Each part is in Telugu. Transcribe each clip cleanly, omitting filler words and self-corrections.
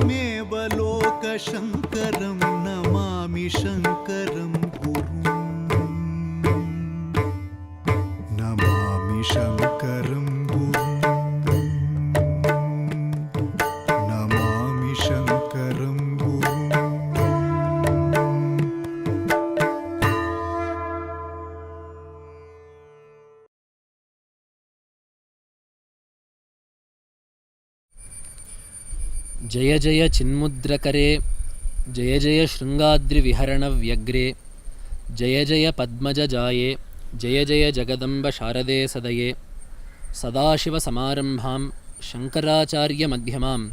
त्वमेव लोकशङ्करं नमामि शङ्करं गुरुं नमामि शङ्करं गुरुं नमामि शङ्करं गुरुं। जय जय चिन्मुद्रकरे जय जय शृङ्गाद्रिविहरणव्यग्रे जय जय पद्मजजाये जय जय जगदम्ब शारदे सदये सदाशिवसमारम्भां शङ्कराचार्यमध्यमाम्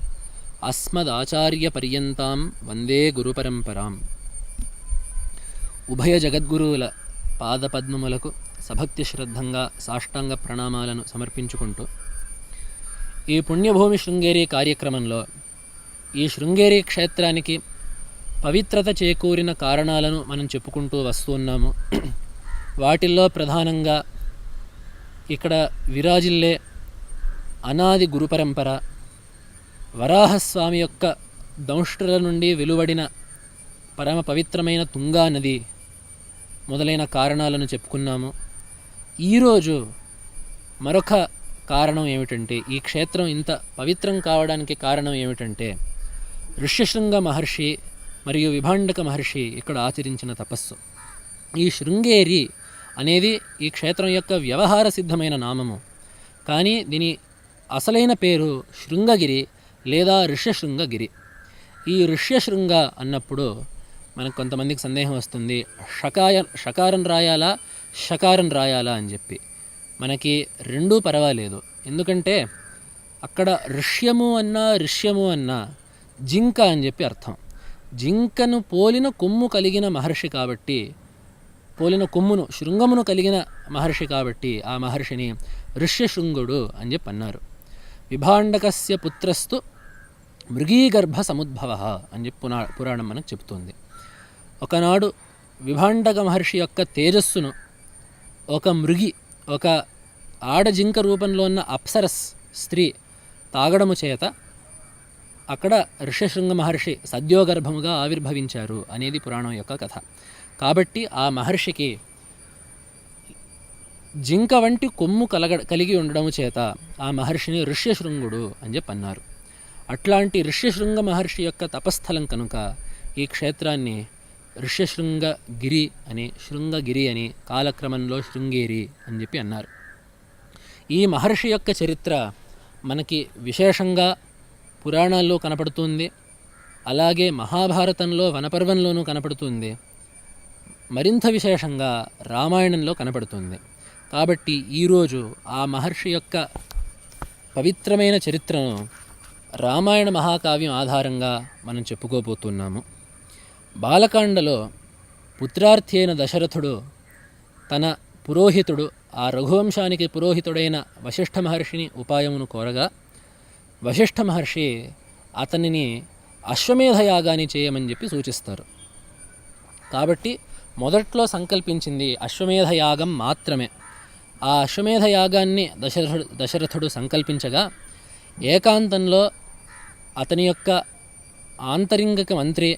अस्मदाचार्यपर्यन्तां वन्दे गुरुपरम्पराम्। ఉభయ జగద్గురువుల పాదపద్మములకు సభక్తి శ్రద్ధంగా సాష్టాంగ ప్రణామాలను సమర్పించుకుంటూ ఈ పుణ్యభూమి శృంగేరి కార్యక్రమంలో ఈ శృంగేరి క్షేత్రానికి పవిత్రత చేకూరిన కారణాలను మనం చెప్పుకుంటూ వస్తున్నాము. వాటిల్లో ప్రధానంగా ఇక్కడ విరాజిల్లే అనాది గురుపరంపర, వరాహస్వామి యొక్క దంష్ట్రుల నుండి వెలువడిన పరమ పవిత్రమైన తుంగా నది మొదలైన కారణాలను చెప్పుకున్నాము. ఈరోజు మరొక కారణం ఏమిటంటే, ఈ క్షేత్రం ఇంత పవిత్రం కావడానికి కారణం ఏమిటంటే ఋష్యశృంగ మహర్షి మరియు విభాండక మహర్షి ఇక్కడ ఆచరించిన తపస్సు. ఈ శృంగేరి అనేది ఈ క్షేత్రం యొక్క వ్యవహార సిద్ధమైన నామము, కానీ దీని అసలైన పేరు శృంగగిరి లేదా ఋష్యశృంగగిరి. ఈ ఋష్యశృంగ అన్నప్పుడు మనకు కొంతమందికి సందేహం వస్తుంది, షకారం రాయాలా షకారం రాయాలా అని చెప్పి. మనకి రెండూ పర్వాలేదు, ఎందుకంటే అక్కడ ఋష్యము అన్నా ఋష్యము అన్నా జింక అని చెప్పి అర్థం. జింకను పోలిన కొమ్ము కలిగిన మహర్షి కాబట్టి, పోలిన కొమ్మును శృంగమును కలిగిన మహర్షి కాబట్టి ఆ మహర్షిని ఋష్యశృంగుడు అని చెప్పి అన్నారు. విభాండకస్య పుత్రస్తు మృగీగర్భ సముద్భవ అని చెప్పి పురాణం మనకు చెబుతుంది. ఒకనాడు విభాండక మహర్షి యొక్క తేజస్సును ఒక మృగి, ఒక ఆడజింక రూపంలో ఉన్న అప్సరస్ స్త్రీ తాగడము చేత అక్కడ ఋష్యశృంగ మహర్షి సద్యోగర్భముగా ఆవిర్భవించారు అనేది పురాణం యొక్క కథ. కాబట్టి ఆ మహర్షికి జింక వంటి కొమ్ము కలిగి ఉండడము చేత ఆ మహర్షిని ఋష్యశృంగుడు అని చెప్పి అన్నారు. అట్లాంటి ఋష్యశృంగ మహర్షి యొక్క తపస్థలం కనుక ఈ క్షేత్రాన్ని ఋష్యశృంగగిరి అని, శృంగగిరి అని, కాలక్రమంలో శృంగేరి అని చెప్పి అన్నారు. ఈ మహర్షి యొక్క చరిత్ర మనకి విశేషంగా పురాణాల్లో కనపడుతుంది, అలాగే మహాభారతంలో వనపర్వంలోనూ కనపడుతుంది, మరింత విశేషంగా రామాయణంలో కనపడుతుంది. కాబట్టి ఈరోజు ఆ మహర్షి యొక్క పవిత్రమైన చరిత్రను రామాయణ మహాకావ్యం ఆధారంగా మనం చెప్పుకోబోతున్నాము. బాలకాండలో పుత్రార్థి అయిన దశరథుడు తన పురోహితుడు, ఆ రఘువంశానికి పురోహితుడైన వశిష్ఠ మహర్షిని ఉపాయమును కోరగా వశిష్ఠ మహర్షి అతనిని అశ్వమేధ యాగాన్ని చేయమని చెప్పి సూచిస్తారు. కాబట్టి మొదట్లో సంకల్పించింది అశ్వమేధ యాగం మాత్రమే. ఆ అశ్వమేధ యాగాన్ని దశరథుడు సంకల్పించగా ఏకాంతంలో అతని యొక్క ఆంతరింగిక మంత్రి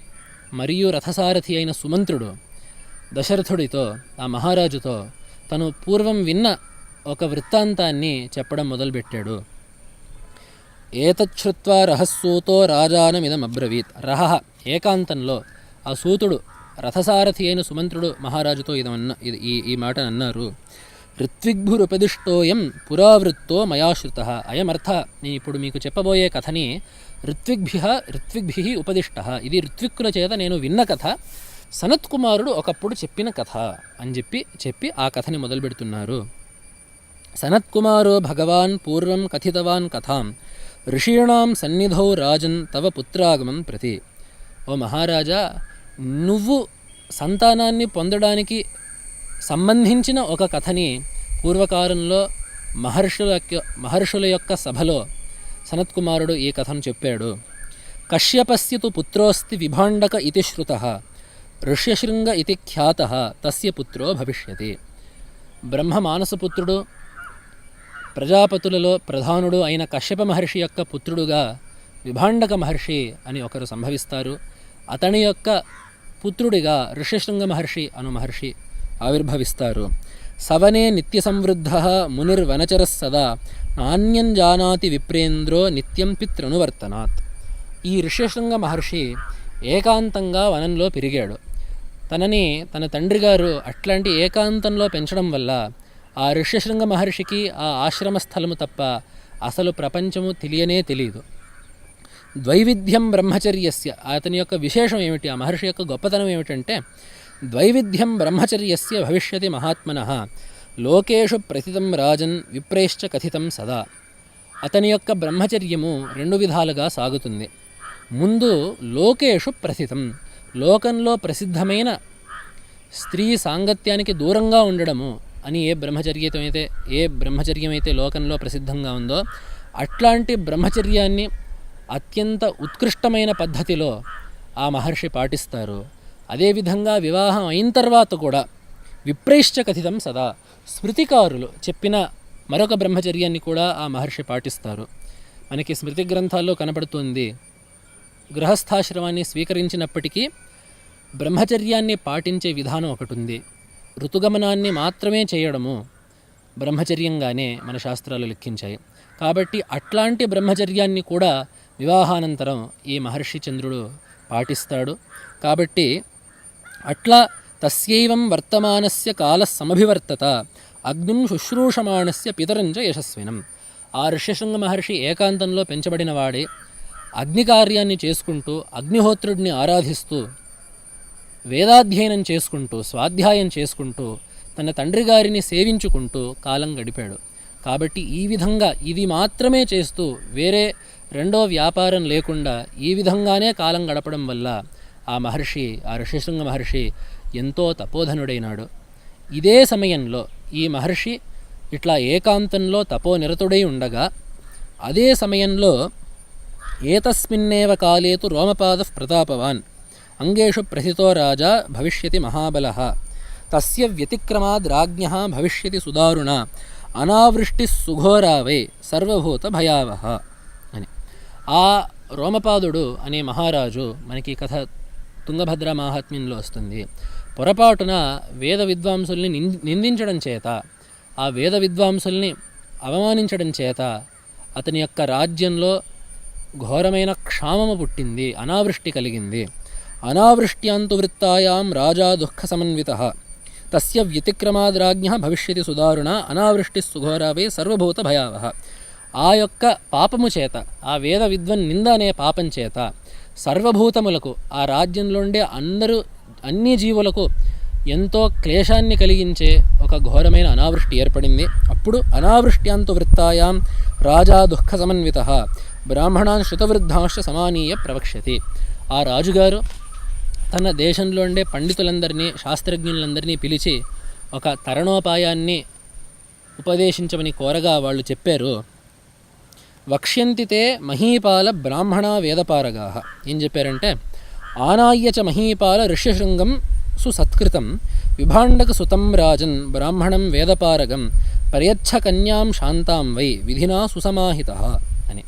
మరియు రథసారథి అయిన సుమంత్రుడు దశరథుడితో, ఆ మహారాజుతో తను పూర్వం విన్న ఒక వృత్తాంతాన్ని చెప్పడం మొదలుపెట్టాడు. ఏతచ్ఛ్రుత్వా రహస్సూతో రాజానమిదమబ్రవీత్. రహ ఏకాంతంలో ఆ సూతుడు రథసారథి అయిన సుమంత్రుడు మహారాజుతో ఈ మాట అన్నారు. ఋత్విగ్భురుపదిష్టోయం పురావృత్తో మయాశ్రుత. అయమర్థ, నేను ఇప్పుడు మీకు చెప్పబోయే కథని ఋత్విగ్భి ఉపదిష్ట, ఇది ఋత్విక్కుల చేత నేను విన్న కథ, సనత్కుమారుడు ఒకప్పుడు చెప్పిన కథ అని చెప్పి ఆ కథని మొదలు పెడుతున్నారు. సనత్కుమారో భగవాన్ పూర్వం కథితవాన్ కథాం ఋషీణాం సన్నిధౌ రాజన్ తవ పుత్రాగమం ప్రతి. ఓ మహారాజా, నువ్వు సంతానాన్ని పొందడానికి సంబంధించిన ఒక కథని పూర్వకాలంలో మహర్షుల యొక్క సభలో సనత్కుమారుడు ఈ కథను చెప్పాడు. కశ్యపస్య తు పుత్రోస్తి విభాండక ఇతి శ్రుతః ఋష్యశృంగ ఇతి ఖ్యాతః తస్య పుత్రో భవిష్యతి. బ్రహ్మ మానసపుత్రుడు, ప్రజాపతులలో ప్రధానుడు అయిన కశ్యప మహర్షి యొక్క పుత్రుడుగా విభాండక మహర్షి అని ఒకరు సంభవిస్తారు. అతని యొక్క పుత్రుడిగా ఋష్యశృంగ మహర్షి అను మహర్షి ఆవిర్భవిస్తారు. సవనే నిత్య సంవృద్ధ మునిర్వనచర సదా నాణ్యం జానాతి విప్రేంద్రో నిత్యం పితృనువర్తనాత్. ఈ ఋష్యశృంగ మహర్షి ఏకాంతంగా వనంలో పెరిగాడు. తనని తన తండ్రి గారు అట్లాంటి ఏకాంతంలో పెంచడం వల్ల ఆ ఋష్యశృంగ మహర్షికి ఆ ఆశ్రమ స్థలము తప్ప అసలు ప్రపంచము తెలియదు. ద్వైవిధ్యం బ్రహ్మచర్యస్య, అతని యొక్క విశేషం ఏమిటి, ఆ మహర్షి యొక్క గొప్పతనం ఏమిటంటే ద్వైవిధ్యం బ్రహ్మచర్యస్య భవిష్యతి మహాత్మనః లోకేషు ప్రతితం రాజన్ విప్రేశ్చ కథితం సదా. అతని యొక్క బ్రహ్మచర్యము రెండు విధాలుగా సాగుతుంది. ముందు లోకేషు ప్రసిద్ధం, లోకంలో ప్రసిద్ధమైన స్త్రీ సాంగత్యానికి దూరంగా ఉండడము అని ఏ బ్రహ్మచర్యం అయితే లోకంలో ప్రసిద్ధంగా ఉందో అట్లాంటి బ్రహ్మచర్యాన్ని అత్యంత ఉత్కృష్టమైన పద్ధతిలో ఆ మహర్షి పాటిస్తారు. అదేవిధంగా వివాహం అయిన తర్వాత కూడా విప్రైశ్చ కథితం సదా, స్మృతికారులు చెప్పిన మరొక బ్రహ్మచర్యాన్ని కూడా ఆ మహర్షి పాటిస్తారు. మనకి స్మృతి గ్రంథాల్లో కనబడుతుంది, గృహస్థాశ్రమాన్ని స్వీకరించినప్పటికీ బ్రహ్మచర్యాన్ని పాటించే విధానం ఒకటి ఉంది. ఋతుగమనాన్ని మాత్రమే చేయడము బ్రహ్మచర్యంగానే మన శాస్త్రాలు లెక్కించాయి. కాబట్టి అట్లాంటి బ్రహ్మచర్యాన్ని కూడా వివాహానంతరం ఈ మహర్షి చంద్రుడు పాటిస్తాడు. కాబట్టి అట్లా తస్యైవం వర్తమానస్య కాల సమభివర్తత అగ్నిం శుశ్రూషమాణస్య పితరంచ యశస్వినం. ఆ ఋష్యశృంగ మహర్షి ఏకాంతంలో పెంచబడిన వాడే అగ్ని కార్యాన్ని చేసుకుంటూ అగ్నిహోత్రుడిని ఆరాధిస్తూ వేదాధ్యయనం చేసుకుంటూ స్వాధ్యాయం చేసుకుంటూ తన తండ్రి గారిని సేవించుకుంటూ కాలం గడిపాడు. కాబట్టి ఈ విధంగా ఇది మాత్రమే చేస్తూ వేరే రెండో వ్యాపారం లేకుండా ఈ విధంగానే కాలం గడపడం వల్ల ఆ ఋష్యశృంగ మహర్షి ఎంతో తపోధనుడైనాడు. ఇదే సమయంలో ఈ మహర్షి ఇట్లా ఏకాంతంలో తపోనిరతుడై ఉండగా అదే సమయంలో ఏతస్మిన్నేవ కాలేతు రోమపాద ప్రతాపవాన్ అంగేషు ప్రసితో రాజా భవిష్యతి మహాబలః తస్య వ్యతిక్రమాద్ రాజ్ఞః భవిష్యతి సుదారుణ అనావృష్టి సుఘోరావై సర్వభూత భయావహ అని. ఆ రోమపాదుడు అనే మహారాజు మనకి కథ తుంగభద్ర మాహాత్మ్యంలో వస్తుంది. పొరపాటున వేద విద్వాంసుల్ని నిందించడం చేత, ఆ వేద విద్వాంసుల్ని అవమానించడం చేత అతని యొక్క రాజ్యంలో ఘోరమైన క్షామము పుట్టింది, అనావృష్టి కలిగింది. అనావృష్ట్యాంతు వృత్తాయాం రాజా దుఃఖ సమన్వితః తస్య వ్యతిక్రమాద్ రాజ్ఞః భవిష్యతి సుదారుణ అనావృష్టి సుఘోరావే సర్వభూత భయావహ. ఆ యొక్క పాపము చేత, ఆ వేద విద్వన్ నింద అనే పాపం చేత సర్వభూతములకు, ఆ రాజ్యంలో ఉండే అన్ని జీవులకు ఎంతో క్లేశాన్ని కలిగించే ఒక ఘోరమైన అనావృష్టి ఏర్పడింది. అప్పుడు అనావృష్ట్యాంతు వృత్తాయాం రాజా దుఃఖ సమన్వితః బ్రాహ్మణాన్ శృతవృద్ధాంశ్చ సమానీయ ప్రవక్ష్యతి. ఆ రాజుగారు తన దేశంలో ఉండే పండితులందరినీ, శాస్త్రజ్ఞులందరినీ పిలిచి ఒక తరణోపాయాన్ని ఉపదేశించమని కోరగా వాళ్ళు చెప్పారు, వక్ష్యంతితే మహీపాల బ్రాహ్మణ వేదపారగా. ఏం చెప్పారంటే, ఆనాయ్యచ మహీపాల ఋష్యశృంగం సుసత్కృతం విభాండక సుతం రాజన్ బ్రాహ్మణం వేదపారగం పర్యచ్ఛ కన్యాం శాంతాం వై విధినా సుసమాహితః అని.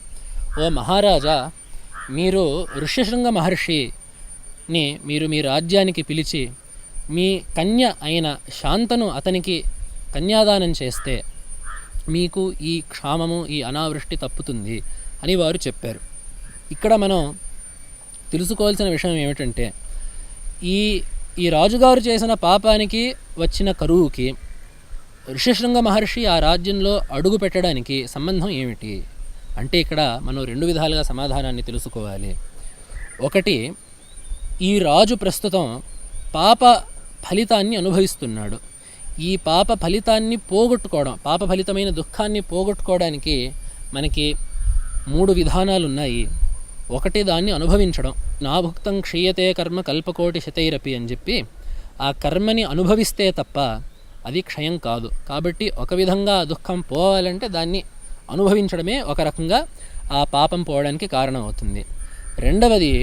ఓ మహారాజా, మీరు ఋష్యశృంగ మహర్షిని మీ రాజ్యానికి పిలిచి మీ కన్య అయిన శాంతను అతనికి కన్యాదానం చేస్తే మీకు ఈ క్షామము, ఈ అనావృష్టి తప్పుతుంది అని వారు చెప్పారు. ఇక్కడ మనం తెలుసుకోవాల్సిన విషయం ఏమిటంటే, ఈ రాజుగారు చేసిన పాపానికి వచ్చిన కరువుకి ఋష్యశృంగ మహర్షి ఆ రాజ్యంలో అడుగు పెట్టడానికి సంబంధం ఏమిటి అంటే, ఇక్కడ మనం రెండు విధాలుగా సమాధానాన్ని తెలుసుకోవాలి. ఒకటి, ఈ రాజు ప్రస్తుతం పాప ఫలితాన్ని అనుభవిస్తున్నాడు. ఈ పాప ఫలితాన్ని పోగొట్టుకోవడం, పాప ఫలితమైన దుఃఖాన్ని పోగొట్టుకోవడానికి మనకి 3 విధానాలు ఉన్నాయి. ఒకటి, దాన్ని అనుభవించడం. నాభుక్తం క్షీయతే కర్మ కల్పకోటి శతైరపి అని చెప్పి ఆ కర్మని అనుభవిస్తే తప్ప అది క్షయం కాదు. కాబట్టి ఒక విధంగా ఆ దుఃఖం పోవాలంటే దాన్ని అనుభవించడమే ఒక రకంగా ఆ పాపం పోవడానికి కారణం అవుతుంది. రెండవది,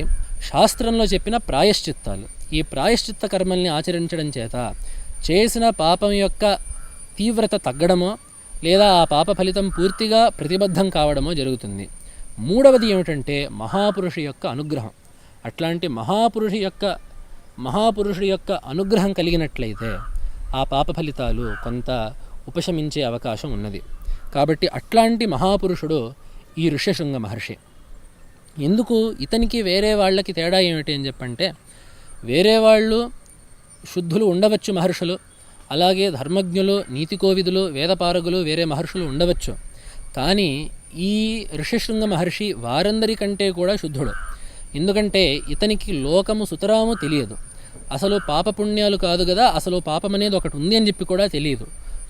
శాస్త్రంలో చెప్పిన ప్రాయశ్చిత్తాలు. ఈ ప్రాయశ్చిత్త కర్మల్ని ఆచరించడం చేత చేసిన పాపం యొక్క తీవ్రత తగ్గడమో లేదా ఆ పాప ఫలితం పూర్తిగా ప్రతిబద్ధం కావడమో జరుగుతుంది. మూడవది ఏమిటంటే మహాపురుషు యొక్క అనుగ్రహం. అట్లాంటి మహాపురుషుడి యొక్క అనుగ్రహం కలిగినట్లయితే ఆ పాప ఫలితాలు కొంత ఉపశమించే అవకాశం ఉన్నది. కాబట్టి అట్లాంటి మహాపురుషుడు ఈ ఋష్యశృంగ మహర్షి. ఎందుకు ఇతనికి వేరే వాళ్ళకి తేడా ఏమిటి అని చెప్పంటే, వేరే వాళ్ళు శుద్ధులు ఉండవచ్చు మహర్షులు, అలాగే ధర్మజ్ఞులు, నీతికోవిదులు, వేదపారగులు వేరే మహర్షులు ఉండవచ్చు. కానీ ఈ ఋష్యశృంగ మహర్షి వారందరికంటే కూడా శుద్ధుడు. ఎందుకంటే ఇతనికి లోకము సుతరాము తెలియదు. అసలు పాపపుణ్యాలు కాదు కదా, అసలు పాపం అనేది ఒకటి ఉంది అని చెప్పి కూడా తెలియదు.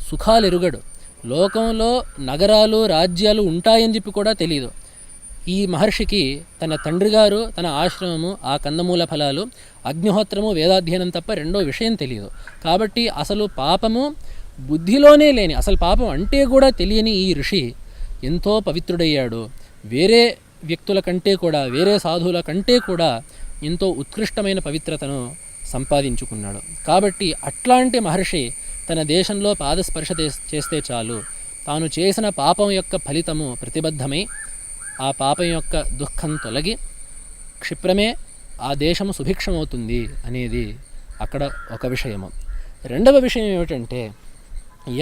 సుఖాలు ఎరుగడు. లోకంలో నగరాలు రాజ్యాలు ఉంటాయని చెప్పి కూడా తెలియదు. ఈ మహర్షికి తన తండ్రి గారు, తన ఆశ్రమము, ఆ కందమూల ఫలాలు, అగ్నిహోత్రము, వేదాధ్యయనం తప్ప రెండో విషయం తెలియదు. కాబట్టి అసలు పాపము బుద్ధిలోనే లేని, అసలు పాపం అంటే కూడా తెలియని ఈ ఋషి ఎంతో పవిత్రుడయ్యాడు. వేరే వ్యక్తుల కంటే కూడా, వేరే సాధువుల కంటే కూడా ఎంతో ఉత్కృష్టమైన పవిత్రతను సంపాదించుకున్నాడు. కాబట్టి అట్లాంటి మహర్షి తన దేశంలో పాదస్పర్శ చేస్తే చాలు, తాను చేసిన పాపం యొక్క ఫలితము ప్రతిబద్ధమై ఆ పాపం యొక్క దుఃఖం తొలగి క్షిప్రమే ఆ దేశము సుభిక్షమవుతుంది అనేది అక్కడ ఒక విషయము. రెండవ విషయం ఏమిటంటే,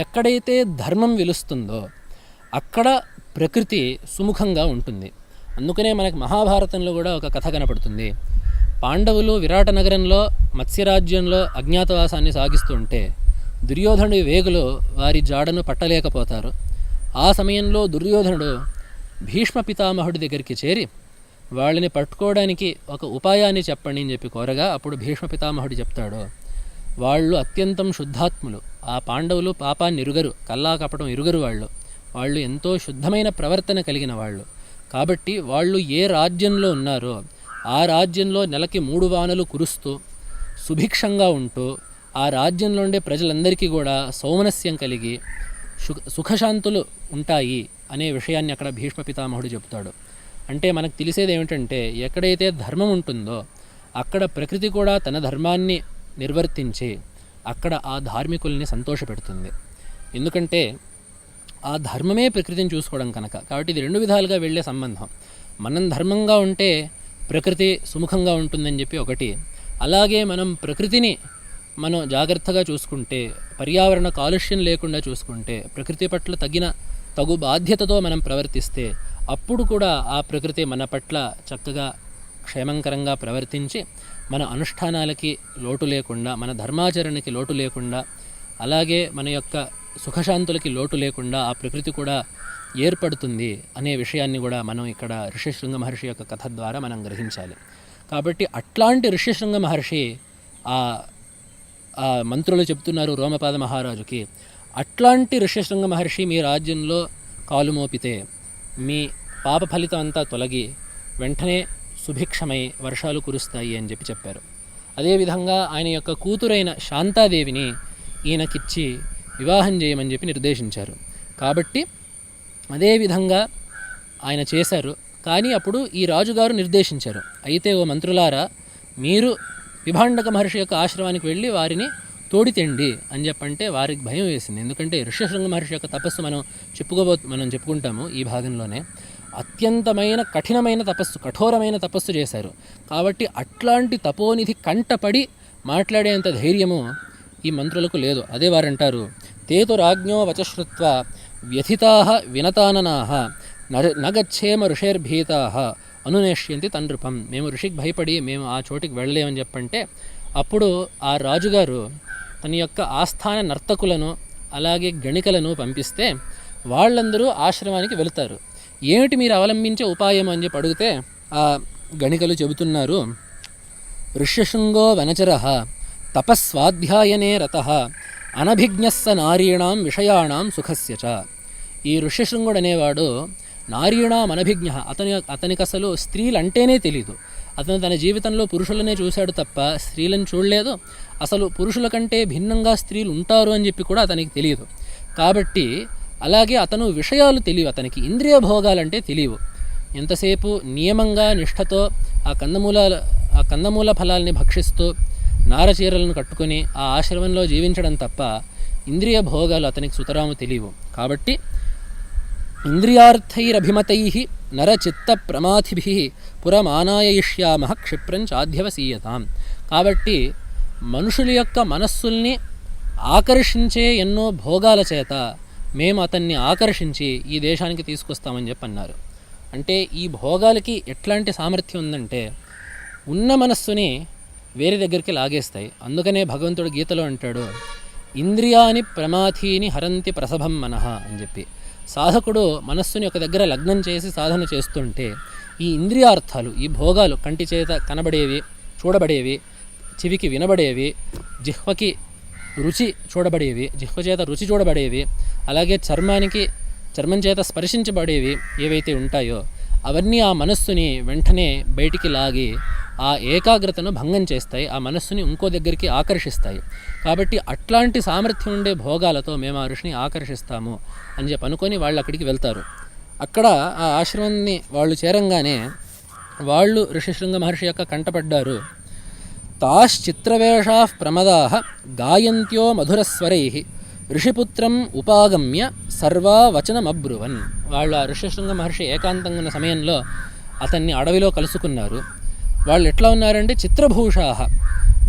ఎక్కడైతే ధర్మం వెలుస్తుందో అక్కడ ప్రకృతి సుముఖంగా ఉంటుంది. అందుకనే మనకు మహాభారతంలో కూడా ఒక కథ కనపడుతుంది. పాండవులు విరాట నగరంలో మత్స్యరాజ్యంలో అజ్ఞాతవాసాన్ని సాగిస్తుంటే దుర్యోధనుడి వేగులు వారి జాడను పట్టలేకపోతారు. ఆ సమయంలో దుర్యోధనుడు భీష్మ పితామహుడి దగ్గరికి చేరి వాళ్ళని పట్టుకోవడానికి ఒక ఉపాయాన్ని చెప్పండి అని చెప్పి కోరగా, అప్పుడు భీష్మ పితామహుడు చెప్తాడు, వాళ్ళు అత్యంతం శుద్ధాత్ములు, ఆ పాండవులు పాపాన్ని ఎరుగరు, కల్లా కపటం ఎరుగరు, వాళ్ళు ఎంతో శుద్ధమైన ప్రవర్తన కలిగిన వాళ్ళు. కాబట్టి వాళ్ళు ఏ రాజ్యంలో ఉన్నారో ఆ రాజ్యంలో నెలకి 3 వానలు కురుస్తూ సుభిక్షంగా ఉంటూ ఆ రాజ్యంలో ఉండే ప్రజలందరికీ కూడా సౌమనస్యం కలిగి సుఖశాంతులు ఉంటాయి అనే విషయాన్ని అక్కడ భీష్మ పితామహుడు చెప్తాడు. అంటే మనకు తెలిసేది ఏమిటంటే, ఎక్కడైతే ధర్మం ఉంటుందో అక్కడ ప్రకృతి కూడా తన ధర్మాన్ని నిర్వర్తించి అక్కడ ఆ ధార్మికుల్ని సంతోషపెడుతుంది. ఎందుకంటే ఆ ధర్మమే ప్రకృతిని చూసుకోవడం కనుక. కాబట్టి ఇది 2 విధాలుగా వెళ్ళే సంబంధం. మనం ధర్మంగా ఉంటే ప్రకృతి సుముఖంగా ఉంటుందని చెప్పి ఒకటి, అలాగే మనం ప్రకృతిని జాగ్రత్తగా చూసుకుంటే, పర్యావరణ కాలుష్యం లేకుండా చూసుకుంటే, ప్రకృతి పట్ల తగు బాధ్యతతో మనం ప్రవర్తిస్తే అప్పుడు కూడా ఆ ప్రకృతి మన పట్ల చక్కగా క్షేమంకరంగా ప్రవర్తించి మన అనుష్ఠానాలకి లోటు లేకుండా, మన ధర్మాచరణకి లోటు లేకుండా, అలాగే మన యొక్క సుఖశాంతులకి లోటు లేకుండా ఆ ప్రకృతి కూడా ఏర్పడుతుంది అనే విషయాన్ని కూడా మనం ఇక్కడ ఋష్యశృంగ మహర్షి యొక్క కథ ద్వారా మనం గ్రహించాలి. కాబట్టి అట్లాంటి ఋష్యశృంగ మహర్షి ఆ మంత్రులు చెప్తున్నారు రోమపాద మహారాజుకి, అట్లాంటి ఋష్యశృంగ మహర్షి మీ రాజ్యంలో కాలు మోపితే మీ పాప ఫలితం అంతా తొలగి వెంటనే సుభిక్షమై వర్షాలు కురుస్తాయి అని చెప్పారు. అదేవిధంగా ఆయన యొక్క కూతురైన శాంతాదేవిని ఈయనకిచ్చి వివాహం చేయమని చెప్పి నిర్దేశించారు. కాబట్టి అదేవిధంగా ఆయన చేశారు. కానీ అప్పుడు ఈ రాజుగారు నిర్దేశించారు, అయితే ఓ మంత్రులారా, మీరు విభాండక మహర్షి యొక్క ఆశ్రమానికి వెళ్ళి వారిని తోడితెండి అని చెప్పంటే వారికి భయం వేసింది. ఎందుకంటే ఋష్యశృంగ మహర్షి యొక్క తపస్సు మనం చెప్పుకుంటాము ఈ భాగంలోనే. అత్యంతమైన కఠినమైన తపస్సు, కఠోరమైన తపస్సు చేశారు. కాబట్టి అట్లాంటి తపోనిధి కంటపడి మాట్లాడేంత ధైర్యము ఈ మంత్రులకు లేదు. అదే వారంటారు, తేతు రాజ్ఞో వచశ్రుత్వ వ్యథితాః వినతాననాః నగచ్చేమ ఋషేర్భీతాః అనునేష్యంతి తనృపం. మేము ఋషికి భయపడి మేము ఆ చోటికి వెళ్ళలేమని చెప్పంటే, అప్పుడు ఆ రాజుగారు తన యొక్క ఆస్థాన నర్తకులను అలాగే గణికలను పంపిస్తే వాళ్ళందరూ ఆశ్రమానికి వెళుతారు. ఏమిటి మీరు అవలంబించే ఉపాయం అని చెప్పి అడిగితే ఆ గణికలు చెబుతున్నారు, ఋష్యశృంగో వనచరః తపస్వాధ్యాయనే రతః అనభిజ్ఞస్స నారీణాం విషయాణాం సుఖస్య చ. ఈ ఋష్యశృంగుడు అనేవాడు నారీణాం అనభిజ్ఞ, అతనికి అసలు స్త్రీలు అంటేనే తెలీదు. అతను తన జీవితంలో పురుషులనే చూశాడు తప్ప స్త్రీలను చూడలేదు. అసలు పురుషుల కంటే భిన్నంగా స్త్రీలు ఉంటారు అని చెప్పి కూడా అతనికి తెలియదు. కాబట్టి అలాగే అతను విషయాలు తెలియవు, అతనికి ఇంద్రియ భోగాలంటే తెలియవు. ఎంతసేపు నియమంగా నిష్ఠతో ఆ కందమూల ఫలాల్ని భక్షిస్తూ నారచీరలను కట్టుకొని ఆ ఆశ్రమంలో జీవించడం తప్ప ఇంద్రియ భోగాలు అతనికి సుతరాము తెలియవు. కాబట్టి ఇంద్రియార్థైరభిమతై నరచిత్త ప్రమాథిభిః పురమానాయయిష్యామః క్షిప్రంచాధ్యవసీయతాం. కాబట్టి మనుషుల యొక్క మనస్సుల్ని ఆకర్షించే ఎన్నో భోగాల చేత మేము అతన్ని ఆకర్షించి ఈ దేశానికి తీసుకొస్తామని చెప్పి అన్నారు. అంటే ఈ భోగాలకి ఎట్లాంటి సామర్థ్యం ఉందంటే ఉన్న మనస్సుని వేరే దగ్గరికి లాగేస్తాయి. అందుకనే భగవంతుడు గీతలో అంటాడు, ఇంద్రియాని ప్రమాథీని హరంతి ప్రసభం మనః అని చెప్పి. సాధకుడు మనస్సుని ఒక దగ్గర లగ్నం చేసి సాధన చేస్తుంటే ఈ ఇంద్రియార్థాలు, ఈ భోగాలు, కంటి చేత కనబడేవి, చూడబడేవి, చెవికి వినబడేవి, జిహ్వకి రుచి చూడబడేవి, జిహ్వ చేత రుచి చూడబడేవి, అలాగే చర్మం చేత స్పర్శించబడేవి ఏవైతే ఉంటాయో అవన్నీ ఆ మనస్సుని వెంటనే బయటికి లాగి ఆ ఏకాగ్రతను భంగం చేస్తాయి, ఆ మనస్సుని ఇంకో దగ్గరికి ఆకర్షిస్తాయి. కాబట్టి అట్లాంటి సామర్థ్యం ఉండే భోగాలతో మేము ఆ ఋషిని ఆకర్షిస్తాము అని చెప్పి అనుకొని వాళ్ళు అక్కడికి వెళ్తారు. అక్కడ ఆ ఆశ్రమాన్ని వాళ్ళు చేరంగానే వాళ్ళు ఋషిశృంగ మహర్షి యొక్క కంటపడ్డారు. తాశ్చిత్రవేషా ప్రమదా గాయంత్యో మధురస్వరై ఋషిపుత్రం ఉపాగమ్య సర్వా వచనమబ్రువన్. వాళ్ళు ఆ ఋషిశృంగ మహర్షి ఏకాంతంగా ఉన్న సమయంలో అతన్ని అడవిలో కలుసుకున్నారు. వాళ్ళు ఎట్లా ఉన్నారంటే చిత్రభూషా,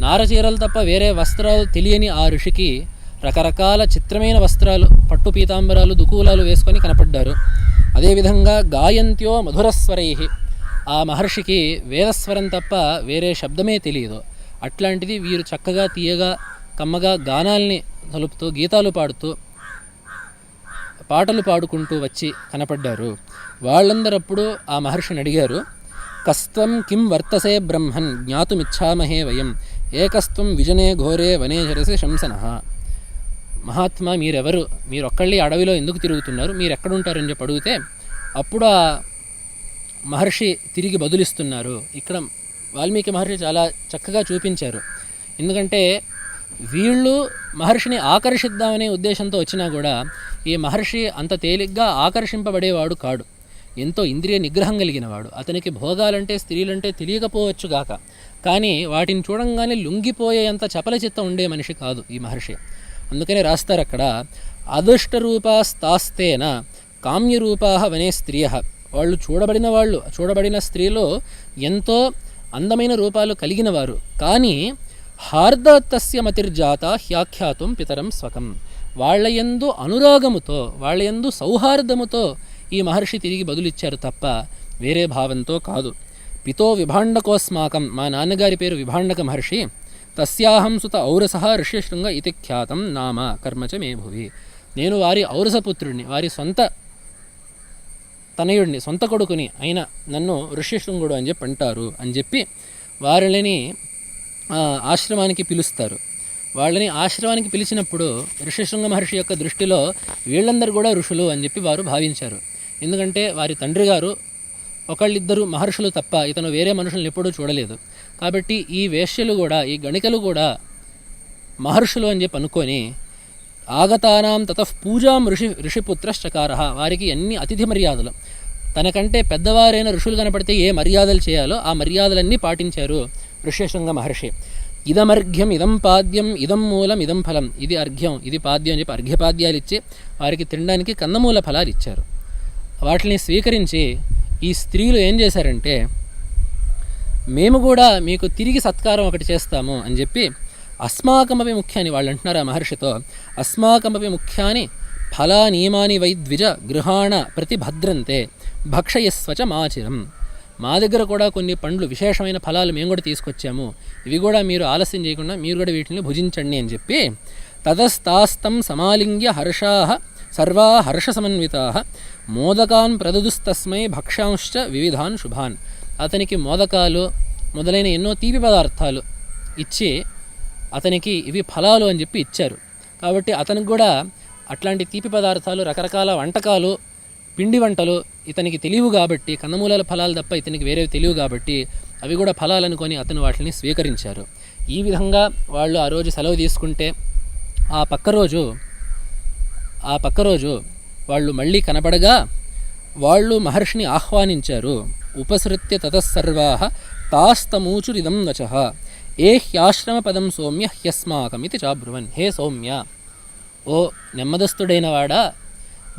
నారచీరలు తప్ప వేరే వస్త్రాలు తెలియని ఆ ఋషికి రకరకాల చిత్రమైన వస్త్రాలు, పట్టు పీతాంబరాలు, దుకూలాలు వేసుకొని కనపడ్డారు. అదేవిధంగా గాయంత్యో మధురస్వరై, ఆ మహర్షికి వేదస్వరం తప్ప వేరే శబ్దమే తెలియదు. అట్లాంటిది వీరు చక్కగా తీయగా కమ్మగా గానాల్ని తలుపుతూ గీతాలు పాడుతూ పాటలు పాడుకుంటూ వచ్చి కనపడ్డారు. వాళ్ళందరప్పుడు ఆ మహర్షిని అడిగారు, కస్త్వం కిం వర్తసే బ్రహ్మన్ జ్ఞాతుమిచ్ఛామహే వయం ఏకస్త్వం విజనే ఘోరే వనే జరసి శంసనః. మహాత్మా మీరెవరు, మీరొక్కళ్ళీ అడవిలో ఎందుకు తిరుగుతున్నారు, మీరు ఎక్కడుంటారని చెప్పి అడిగితే అప్పుడు ఆ మహర్షి తిరిగి బదులిస్తున్నారు. ఇక్కడ వాల్మీకి మహర్షి చాలా చక్కగా చూపించారు. ఎందుకంటే వీళ్ళు మహర్షిని ఆకర్షిద్దామనే ఉద్దేశంతో వచ్చినా కూడా ఈ మహర్షి అంత తేలిగ్గా ఆకర్షింపబడేవాడు కాడు. ఎంతో ఇంద్రియ నిగ్రహం కలిగినవాడు. అతనికి భోగాలంటే స్త్రీలంటే తెలియకపోవచ్చు గాక, కానీ వాటిని చూడంగానే లొంగిపోయేంత చపల చిత్తం ఉండే మనిషి కాదు ఈ మహర్షి. అందుకనే రాస్తారు అక్కడ, అదృష్టరూపాస్తాస్తేన కామ్యరూపా వనే స్త్రియ. వాళ్ళు చూడబడిన స్త్రీలో ఎంతో అందమైన రూపాలు కలిగిన వారు, కానీ హార్దత్తస్య మతిర్జాత హ్యాఖ్యాతం పితరం స్వకం. వాళ్ళయందు అనురాగముతో, వాళ్ళయందు సౌహార్దముతో ఈ మహర్షి తిరిగి బదులిచ్చారు తప్ప వేరే భావంతో కాదు. పితో విభాండకోస్మాకం, మా నాన్నగారి పేరు విభాండక మహర్షి, తస్యాహం సుత ఔరసః ఋష్యశృంగ ఇతి ఖ్యాతం నామ కర్మచ మే భువి. నేను వారి ఔరసపుత్రుడిని, వారి సొంత తనయుడిని, సొంత కొడుకుని అయిన నన్ను ఋష్యశృంగుడు అని చెప్పి అంటారు అని చెప్పి వారిని ఆశ్రమానికి పిలుస్తారు. వాళ్ళని ఆశ్రమానికి పిలిచినప్పుడు ఋషిశృంగ మహర్షి యొక్క దృష్టిలో వీళ్ళందరూ కూడా ఋషులు అని చెప్పి వారు భావించారు. ఎందుకంటే వారి తండ్రి గారు ఒకళ్ళిద్దరు మహర్షులు తప్ప ఇతను వేరే మనుషులను ఎప్పుడూ చూడలేదు. కాబట్టి ఈ వేశ్యలు కూడా, ఈ గణికలు కూడా మహర్షులు అని చెప్పి అనుకొని ఆగతానాం తతః పూజాం ఋషిపుత్రశ్చకార. వారికి అన్ని అతిథి మర్యాదలు, తనకంటే పెద్దవారైన ఋషులు కనపడితే ఏ మర్యాదలు చేయాలో ఆ మర్యాదలన్నీ పాటించారు ఋష్యశృంగ మహర్షి. ఇదమర్ఘ్యం ఇదం పాద్యం ఇదం మూలం ఇదం ఫలం. ఇది అర్ఘ్యం, ఇది పాద్యం అని చెప్పి అర్ఘ్యపాద్యాలు ఇచ్చి వారికి తినడానికి కందమూల ఫలాలు ఇచ్చారు. వాటిని స్వీకరించి ఈ స్త్రీలు ఏం చేశారంటే, మేము కూడా మీకు తిరిగి సత్కారం ఒకటి చేస్తాము అని చెప్పి అస్మాకమపి ముఖ్యాన్ని, వాళ్ళు అంటున్నారు ఆ మహర్షితో, అస్మాకమపి ముఖ్యాన్ని ఫలానీమాని వైద్విజ గృహాణ ప్రతిభద్రంతే భక్షయస్వచ మాచిరం. మా దగ్గర కూడా కొన్ని పండ్లు, విశేషమైన ఫలాలు మేము కూడా తీసుకొచ్చాము, ఇవి కూడా మీరు ఆలస్యం చేయకుండా మీరు కూడా వీటిని భుజించండి అని చెప్పి తతస్తాస్తం సమాలింగ్య హర్షా సర్వా హర్షసమన్వితా మోదకాన్ ప్రదదుస్తస్మై భక్షాంశ్చ వివిధాన్ శుభాన్. అతనికి మోదకాలు మొదలైన ఎన్నో తీపి పదార్థాలు ఇచ్చి అతనికి ఇవి ఫలాలు అని చెప్పి ఇచ్చారు. కాబట్టి అతనికి కూడా అట్లాంటి తీపి పదార్థాలు, రకరకాల వంటకాలు, పిండి వంటలు ఇతనికి తెలియవు కాబట్టి, కందమూలాల ఫలాలు తప్ప ఇతనికి వేరేవి తెలియవు కాబట్టి అవి కూడా ఫలాలనుకొని అతను వాటిని స్వీకరించారు. ఈ విధంగా వాళ్ళు ఆ రోజు సెలవు తీసుకుంటే ఆ పక్క రోజు వాళ్ళు మళ్ళీ కనబడగా వాళ్ళు మహర్షిని ఆహ్వానించారు. ఉపసృత్య తతస్సర్వా తాస్తమూచురిదం వచః ఏ హ్యాశ్రమ పదం సౌమ్య హ్యస్మాకం ఇది చాబ్రువన్. హే సౌమ్య, ఓ నెమ్మదస్తుడైన వాడా,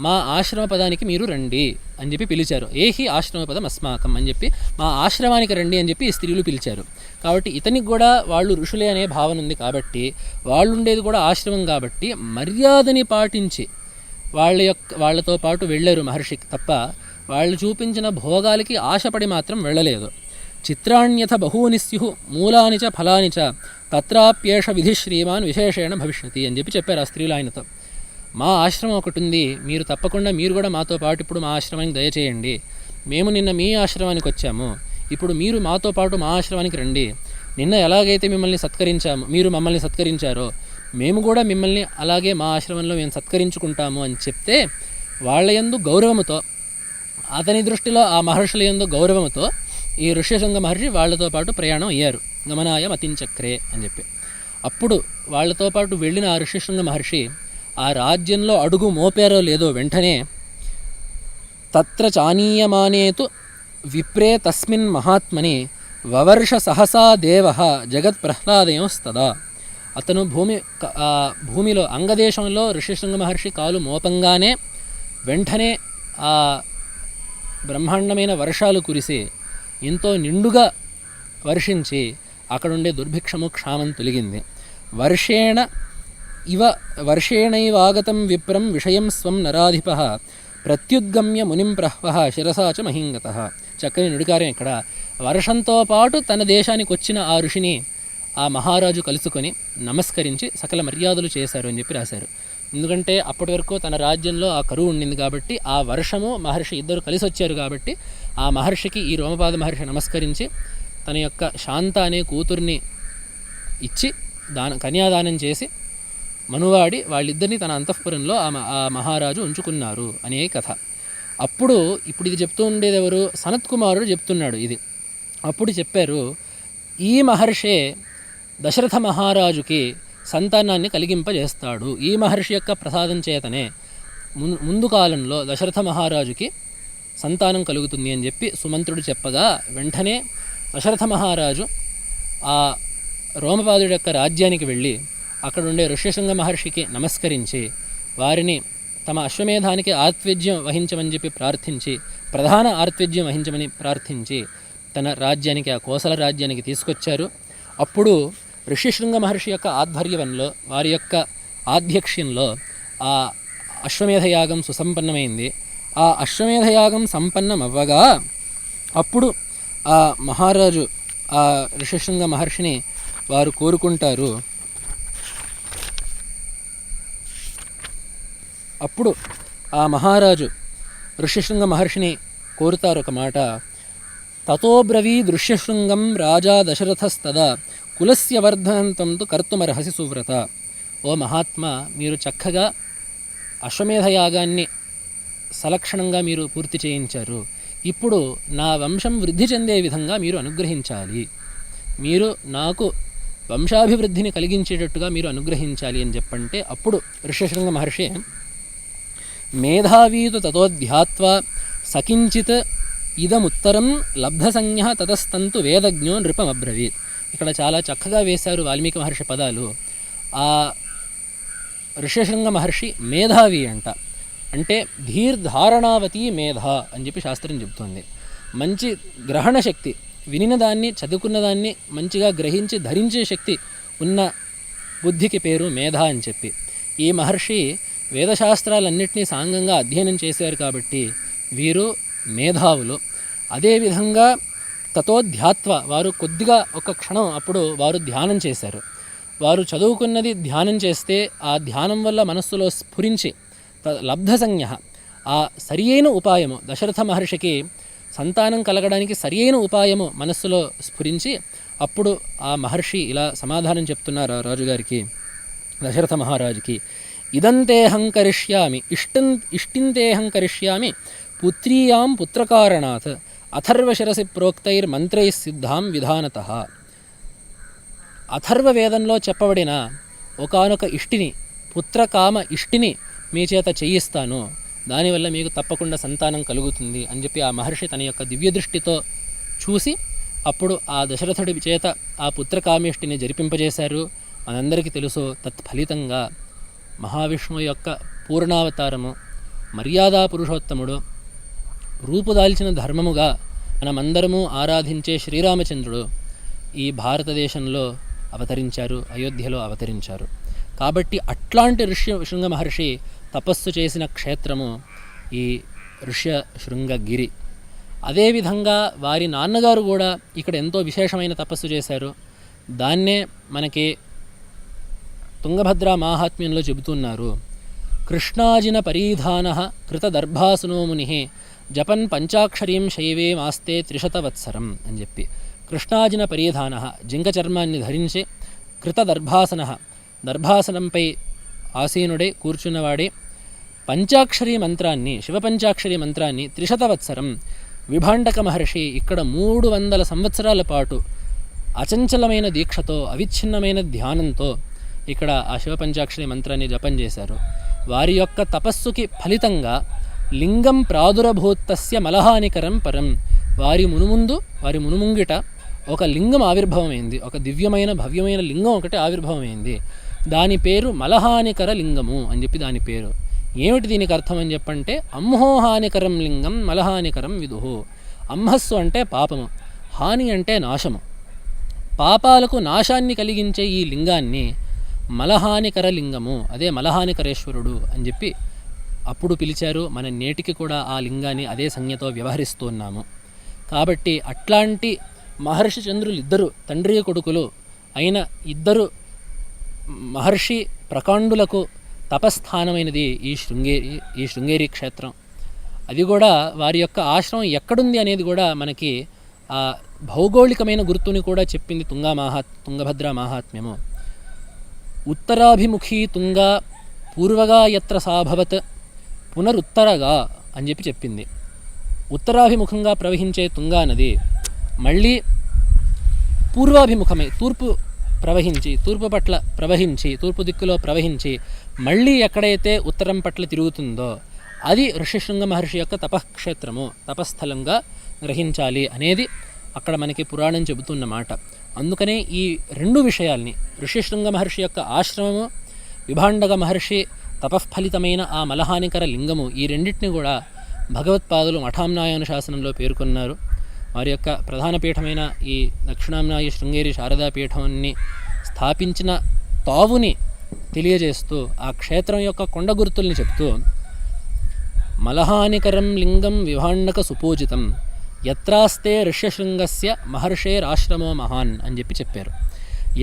మా ఆశ్రమ పదానికి మీరు రండి అని చెప్పి పిలిచారు. ఏహి ఆశ్రమ పదం అస్మాకం అని చెప్పి మా ఆశ్రమానికి రండి అని చెప్పి ఈ స్త్రీలు పిలిచారు. కాబట్టి ఇతనికి కూడా వాళ్ళు ఋషులే అనే భావన ఉంది కాబట్టి, వాళ్ళు ఉండేది కూడా ఆశ్రమం కాబట్టి మర్యాదని పాటించి వాళ్ళతో పాటు వెళ్ళారు మహర్షికి తప్ప వాళ్ళు చూపించిన భోగాలకి ఆశపడి మాత్రం వెళ్ళలేదు. చిత్రాణ్యథ బహూని స్యు మూలాని చ ఫలాని చ తత్రాప్యేష విధి శ్రీమాన్ విశేషేణ భవిష్యతి అని చెప్పి చెప్పారు ఆ స్త్రీలు ఆయనతో. మా ఆశ్రమం ఒకటి ఉంది, మీరు తప్పకుండా మీరు కూడా మాతో పాటు ఇప్పుడు మా ఆశ్రమానికి దయచేయండి. మేము నిన్న మీ ఆశ్రమానికి వచ్చాము, ఇప్పుడు మీరు మాతో పాటు మా ఆశ్రమానికి రండి. నిన్న ఎలాగైతే మిమ్మల్ని సత్కరించాము, మీరు మమ్మల్ని సత్కరించారో మేము కూడా మిమ్మల్ని అలాగే మా ఆశ్రమంలో మేము సత్కరించుకుంటాము అని చెప్తే వాళ్ళ యందు గౌరవముతో, అతని దృష్టిలో ఆ మహర్షుల యందు గౌరవముతో ఈ ఋష్యశృంగ మహర్షి వాళ్ళతో పాటు ప్రయాణం అయ్యారు. గమనాయ మతించక్రే అని చెప్పి. అప్పుడు వాళ్ళతో పాటు వెళ్ళిన ఆ ఋష్యశృంగ మహర్షి ఆ రాజ్యంలో అడుగు మోపారో లేదో వెంటనే తత్ర చానీయమానేతు విప్రే తస్మిన్ మహాత్మని వవర్ష సహసా దేవ జగత్ ప్రహ్లాదయోస్తదా. అతను భూమిలో అంగదేశంలో ఋష్యశృంగ మహర్షి కాలు మోపంగానే వెంటనే ఆ బ్రహ్మాండమైన వర్షాలు కురిసి ఎంతో నిండుగా వర్షించి అక్కడుండే దుర్భిక్షము క్షామం తొలగింది. వర్షేణైవాగతం విప్రం విషయం స్వం నరాధిప ప్రత్యుద్గమ్య మునిం ప్రహ్వ శిరసాచ మహింగత. చక్కని నుడికారం ఇక్కడ. వర్షంతో పాటు తన దేశానికి వచ్చిన ఆ ఋషిని ఆ మహారాజు కలుసుకొని నమస్కరించి సకల మర్యాదలు చేశారు అని చెప్పి రాశారు. ఎందుకంటే అప్పటి వరకు తన రాజ్యంలో ఆ కరువు ఉండింది కాబట్టి, ఆ వర్షము మహర్షి ఇద్దరు కలిసి వచ్చారు కాబట్టి ఆ మహర్షికి ఈ రోమపాద మహర్షి నమస్కరించి తన యొక్క శాంత అనే కూతుర్ని ఇచ్చి కన్యాదానం చేసి మనువాడి వాళ్ళిద్దరిని తన అంతఃపురంలో ఆ మహారాజు ఉంచుకున్నారు అనే కథ. ఇప్పుడు ఇది చెప్తూ ఉండేది ఎవరు? సనత్ కుమారుడు చెప్తున్నాడు ఇది. అప్పుడు చెప్పారు, ఈ మహర్షే దశరథ మహారాజుకి సంతానాన్ని కలిగింపజేస్తాడు. ఈ మహర్షి యొక్క ప్రసాదం చేతనే ముందు కాలంలో దశరథ మహారాజుకి సంతానం కలుగుతుంది అని చెప్పి సుమంత్రుడు చెప్పగా వెంటనే దశరథ మహారాజు ఆ రోమపాదుడి యొక్క రాజ్యానికి వెళ్ళి అక్కడ ఉండే ఋష్యశృంగ మహర్షికి నమస్కరించి వారిని తమ అశ్వమేధానికి ఆర్త్విజ్యం వహించమని చెప్పి ప్రార్థించి, ప్రధాన ఆర్త్విజ్యం వహించమని ప్రార్థించి తన రాజ్యానికి, ఆ కోసల రాజ్యానికి తీసుకొచ్చారు. అప్పుడు ఋష్యశృంగ మహర్షి యొక్క ఆధ్వర్యంలో, వారి యొక్క ఆధ్యక్ష్యంలో ఆ అశ్వమేధయాగం సుసంపన్నమైంది. ఆ అశ్వమేధయాగం సంపన్నమవ్వగా అప్పుడు ఆ మహారాజు ఆ ఋష్యశృంగ మహర్షిని వారు కోరుకుంటారు. అప్పుడు ఆ మహారాజు ఋష్యశృంగ మహర్షిని కోరుతారు ఒక మాట. తతోబ్రవీ దృశ్యశృంగం రాజా దశరథస్తదా కులస్య వర్ధనంతం తు కర్తుమర్హసి సువ్రత. ఓ మహాత్మా, మీరు చక్కగా అశ్వమేధయాగాన్ని సలక్షణంగా మీరు పూర్తి చేయించారు. ఇప్పుడు నా వంశం వృద్ధి చెందే విధంగా మీరు అనుగ్రహించాలి. మీరు నాకు వంశాభివృద్ధిని కలిగించేటట్టుగా మీరు అనుగ్రహించాలి అని చెప్పంటే అప్పుడు ఋష్యశృంగ మహర్షి మేధావీతు తతోధ్యాత్వా సకించిత్ ఇదముత్తరం లబ్ధసంజ్ఞ తతస్తంతు వేదజ్ఞో నృపమబ్రవీత్. ఇక్కడ చాలా చక్కగా వేశారు వాల్మీకి మహర్షి పదాలు. ఆ ఋష్యశృంగ మహర్షి మేధావి అంట. అంటే ధీర్ధారణావతి మేధ అని చెప్పి శాస్త్రం చెబుతుంది. మంచి గ్రహణ శక్తి, వినిన దాన్ని, చదువుకున్న దాన్ని మంచిగా గ్రహించి ధరించే శక్తి ఉన్న బుద్ధికి పేరు మేధ అని చెప్పి. ఈ మహర్షి వేదశాస్త్రాలన్నింటినీ సాంగంగా అధ్యయనం చేశారు కాబట్టి వీరు మేధావులు. అదేవిధంగా తతోధ్యాత్వ, వారు కొద్దిగా ఒక క్షణం అప్పుడు వారు ధ్యానం చేశారు. వారు చదువుకున్నది ధ్యానం చేస్తే ఆ ధ్యానం వల్ల మనస్సులో స్ఫురించి లబ్ధసంజ్ఞ, ఆ సరియైన ఉపాయము, దశరథ మహర్షికి సంతానం కలగడానికి సరియైన ఉపాయము మనస్సులో స్ఫురించి అప్పుడు ఆ మహర్షి ఇలా సమాధానం చెప్తున్నారు ఆ రాజుగారికి, దశరథ మహారాజుకి. ఇదంతేహం కరిష్యామి ఇష్టింతేహం కరిష్యామి పుత్రీయాం పుత్రకారణాత్ అథర్వశిరసి ప్రోక్తైర్మంత్రైః సిద్ధాం విధానతః. అథర్వవేదంలో చెప్పబడిన ఒకానొక ఇష్టిని, పుత్రకామ ఇష్టిని మీ చేత చేయిస్తాను, దానివల్ల మీకు తప్పకుండా సంతానం కలుగుతుంది అని చెప్పి ఆ మహర్షి తన యొక్క దివ్య దృష్టితో చూసి అప్పుడు ఆ దశరథుడి చేత ఆ పుత్రకామేష్టిని జరిపింపజేశారు. మనందరికీ తెలుసు తత్ఫలితంగా మహావిష్ణువు యొక్క పూర్ణావతారము మర్యాదా పురుషోత్తముడు, రూపుదాల్చిన ధర్మముగా మనమందరము ఆరాధించే శ్రీరామచంద్రుడు ఈ భారతదేశంలో అవతరించారు, అయోధ్యలో అవతరించారు. కాబట్టి అట్లాంటి ఋష్యశృంగ మహర్షి తపస్సు చేసిన క్షేత్రము ఈ ఋష్యశృంగగిరి. అదేవిధంగా వారి నాన్నగారు కూడా ఇక్కడ ఎంతో విశేషమైన తపస్సు చేశారు. దాన్నే మనకి తుంగభద్ర మాహాత్మ్యంలో చెబుతున్నారు. కృష్ణాజిన పరీధాన కృతదర్భాసునో ముని జపన్ పంచాక్షరీం శైవే మాస్తే 300 వత్సరం అని చెప్పి, కృష్ణాజిన పరీధాన జింక చర్మాన్ని ధరించి, కృతదర్భాసన దర్భాసనంపై ఆసీనుడే కూర్చున్నవాడే, పంచాక్షరీ మంత్రాన్ని శివపంచాక్షరీ మంత్రాన్ని 300 వత్సరం విభాండక మహర్షి ఇక్కడ 300 సంవత్సరాల పాటు అచంచలమైన దీక్షతో అవిచ్ఛిన్నమైన ధ్యానంతో ఇక్కడ ఆ శివపంచాక్షరి మంత్రాన్ని జపం చేశారు. వారి యొక్క తపస్సుకి ఫలితంగా లింగం ప్రాదురభూతస్య మలహానికరం పరం, వారి మునుముంగిట ఒక లింగం ఆవిర్భవమైంది, ఒక దివ్యమైన భవ్యమైన లింగం ఒకటి ఆవిర్భవమైంది. దాని పేరు మలహానికర లింగము అని చెప్పి దాని పేరు. ఏమిటి దీనికి అర్థం అని చెప్పంటే, అమ్హోహానికరం లింగం మలహానికరం విదుహు. అమ్హస్సు అంటే పాపము, హాని అంటే నాశము. పాపాలకు నాశాన్ని కలిగించే ఈ లింగాన్ని మలహానికర లింగము, అదే మలహానికరేశ్వరుడు అని చెప్పి అప్పుడు పిలిచారు. మన నేటికి కూడా ఆ లింగాన్ని అదే సంజ్ఞతో వ్యవహరిస్తూ ఉన్నాము. కాబట్టి అట్లాంటి మహర్షి చంద్రులు ఇద్దరు తండ్రి కొడుకులు అయిన ఇద్దరు మహర్షి ప్రకాండులకు తపస్థానమైనది ఈ శృంగేరి క్షేత్రం. అది కూడా వారి యొక్క ఆశ్రమం ఎక్కడుంది అనేది కూడా మనకి ఆ భౌగోళికమైన గుర్తుని కూడా చెప్పింది తుంగభద్ర మాహాత్మ్యము. ఉత్తరాభిముఖీ తుంగా పూర్వగా యత్ర సాభవత్ పునరుత్తరగా అని చెప్పి చెప్పింది. ఉత్తరాభిముఖంగా ప్రవహించే తుంగా నది మళ్ళీ పూర్వాభిముఖమై తూర్పు దిక్కులో ప్రవహించి మళ్ళీ ఎక్కడైతే ఉత్తరం పట్ల తిరుగుతుందో అది ఋష్యశృంగ మహర్షి యొక్క తపఃక్షేత్రము, తపస్థలంగా గ్రహించాలి అనేది అక్కడ మనకి పురాణం చెబుతున్న మాట. అందుకనే ఈ రెండు విషయాల్ని, ఋష్యశృంగ మహర్షి యొక్క ఆశ్రమము, విభాండక మహర్షి తపఃఫలితమైన ఆ మలహానికర లింగము, ఈ రెండింటిని కూడా భగవత్పాదులు మఠామ్నాయానుశాసనంలో పేర్కొన్నారు. వారి యొక్క ప్రధాన పీఠమైన ఈ దక్షిణామ్నాయ శృంగేరి శారదా పీఠాన్ని స్థాపించిన తావుని తెలియజేస్తూ ఆ క్షేత్రం యొక్క కొండ గుర్తుల్ని చెప్తూ, మలహానికరం లింగం విభాండక సుపూజితం యత్రాస్తే ఋష్యశృంగస్య మహర్షేరాశ్రమో మహాన్ అని చెప్పి చెప్పారు.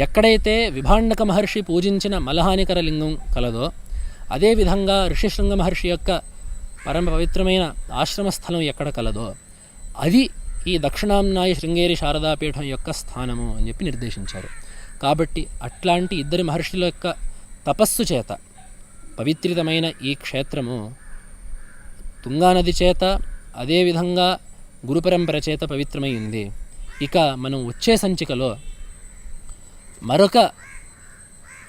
ఎక్కడైతే విభాండక మహర్షి పూజించిన మలహానికర లింగం కలదో, అదేవిధంగా ఋష్యశృంగ మహర్షి యొక్క పరమ పవిత్రమైన ఆశ్రమస్థలం ఎక్కడ కలదో అది ఈ దక్షిణామ్నాయ శృంగేరి శారదాపీఠం యొక్క స్థానము అని చెప్పి నిర్దేశించారు. కాబట్టి అట్లాంటి ఇద్దరి మహర్షుల యొక్క తపస్సు చేత పవిత్రితమైన ఈ క్షేత్రము తుంగానది చేత, అదేవిధంగా గురుపరంపర చేత పవిత్రమైంది. ఇక మనం వచ్చే సంచికలో మరొక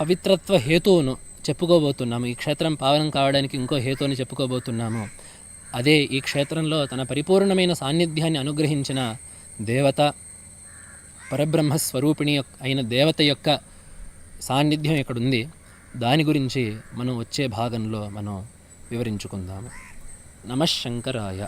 పవిత్రత్వ హేతువును చెప్పుకోబోతున్నాము. ఈ క్షేత్రం పావనం కావడానికి ఇంకో హేతువుని చెప్పుకోబోతున్నాము. అదే ఈ క్షేత్రంలో తన పరిపూర్ణమైన సాన్నిధ్యాన్ని అనుగ్రహించిన దేవత, పరబ్రహ్మస్వరూపిణి అయిన దేవత యొక్క సాన్నిధ్యం ఇక్కడుంది. దాని గురించి మనం వచ్చే భాగంలో మనం వివరించుకుందాము. నమః శంకరాయ.